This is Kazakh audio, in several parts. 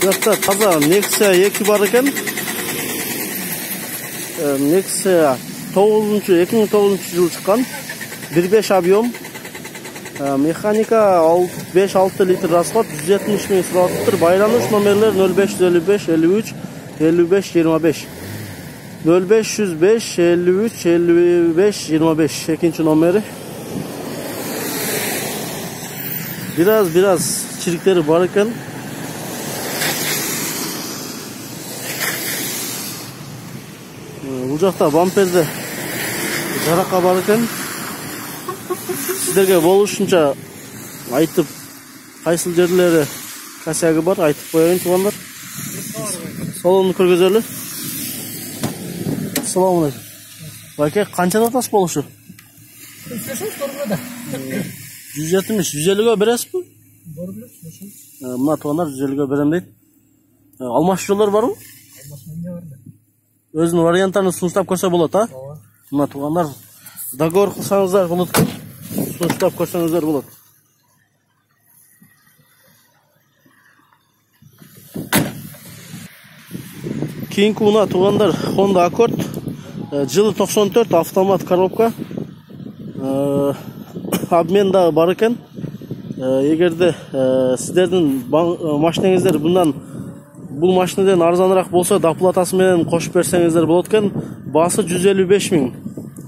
Buyoqda toza Nexia 2 бар ekan. Nexia 2009-yılı çıkan 1.5 объем. Mexanika 5-6 litre расход, 170 ming so'rabdir. Байланыш номерлер 0555 53 55 25. 0505 53 55 25 ikinci nomeri. Biraz çirikleri var ekan. Bu жақта бамперде жараққа бар екен. Сіздерге болушынша айтып, қайсыл жерлері косягі бар айтып қояйын туғандар. Салонды көргізерлі. Ассаламу алейкум. Байке, қанша атасы болушы? 170, 150-ге бересіз бі? Мына туғандар 150-ге берем дейді. Алмаш жолдар бар ма? Өзінің варианттарын ұсыныстап көрсе болады, а? Мына туғандар договор қылсаңыздар болады, ұсыныстап көрсеңіздер болады. Кейінгі мына туғандар Honda Accord, жылы 94, автомат коробка, обменда бар екен. Егерде сіздердің машинеңіздер бұл машинадан арзанырақ болса, доплатасымен қошып берсеңіздер болады екен. Басы 155 мing.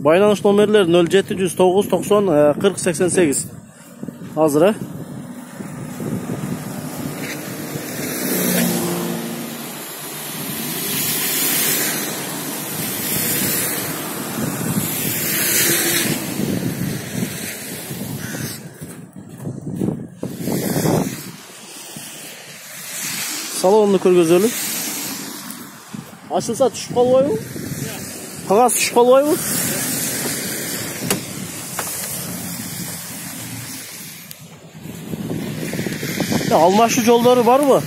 Байланыш номерлер 0709 90 40 88. Hazır, Salonunu көргөзөлү. Açılsa düşüp kalmayı mı? Kağız düşüp kalmayı mı? Almaşı yolları var mı? Var.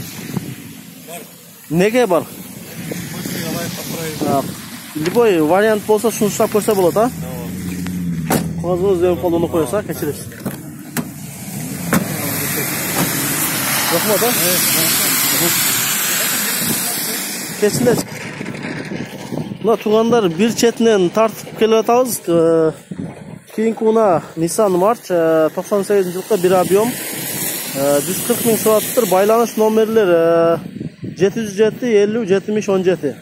Nege var? Любой variant olsa sunuşlap koysa болады, ha? Kağızınız demin kolunu koyarsa geçiriz. Bakma da? Evet. Keçinде. Мына туғандар bir четинен тартып келіп атабыз. Кейинки мына Nissan March 98-жылғы 1 объем 140 ming so'rabdir. Байланыш номерлер 707 50 70 17.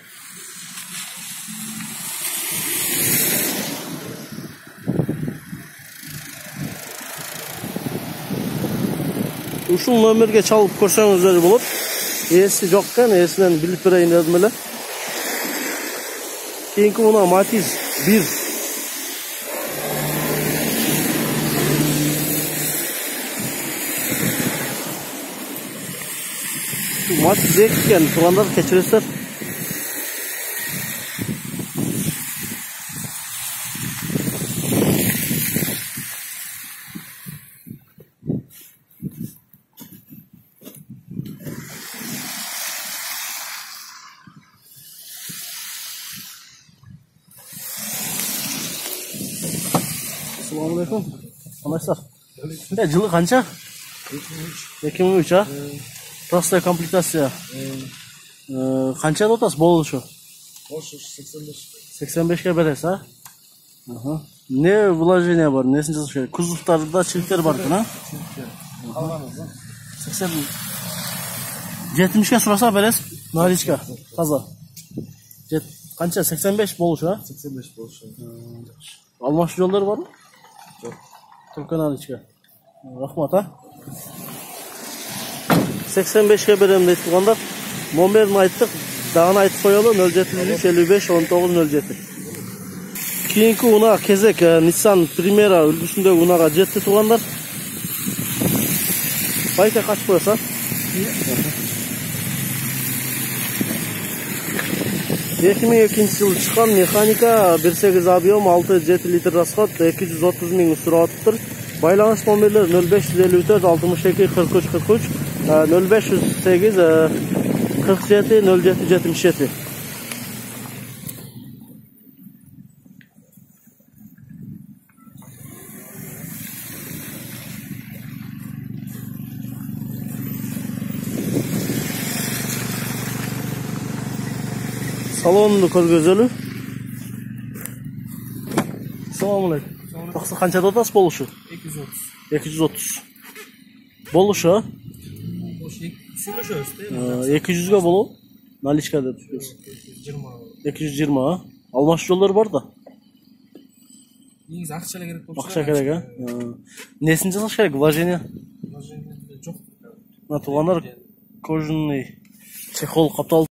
Ушул номерге чалып көрсөңүздөр болот. Esi жоқ екен, есінен біліп берейін дедім әлі. Кейінгі мына Matiz 1. Matiz 2 екен, туғандар кешіресіздер. Assalamualaikum. Anlaşlar. Жылы қанша? 2003, а? Простая комплектация. Қанша отасы болушы? 85-ке бересіз, а? Не вложение бар? Несін жазып керек? Кузовтарда чиліктер бар екен, а? 70-ке сұраса бересіз? Наличка, таза. Қанша? 85 болушы, а? 85 болушы. Алмашы жолдар бар ма? Жоқ. Только наличка. Рахмат, а? 85-ке берем дейді туғандар. Номерін айттық, дағын айтып қоялы 0753 55 19 07. Кейінгі ұна кезек Nissan Primera үлгісіндегі ұнаға жетті туғандар. Байка қашып қойса? 2002-жылы шыққан механика 1.8 объем 6-7 литр расход 230 ming so'rabdir. Байланыш номерлер 0554 62 43 43 0508 47 07 77. Salonunu көргөзөлү. Assalamu alaikum. Тақсы қаншада отасыз болушу? 230. 230. Болушу, а? Сүйлөшөбүз да. 200ге болу. Наличка деп түшөбүз. 220, а? Алмаш жолдор бар да. Негизи акча эле керек болчу. Акча керек, а? Несин жасаш керек? Вложение? Вложение жок. На туугандар кожаный чехол каптал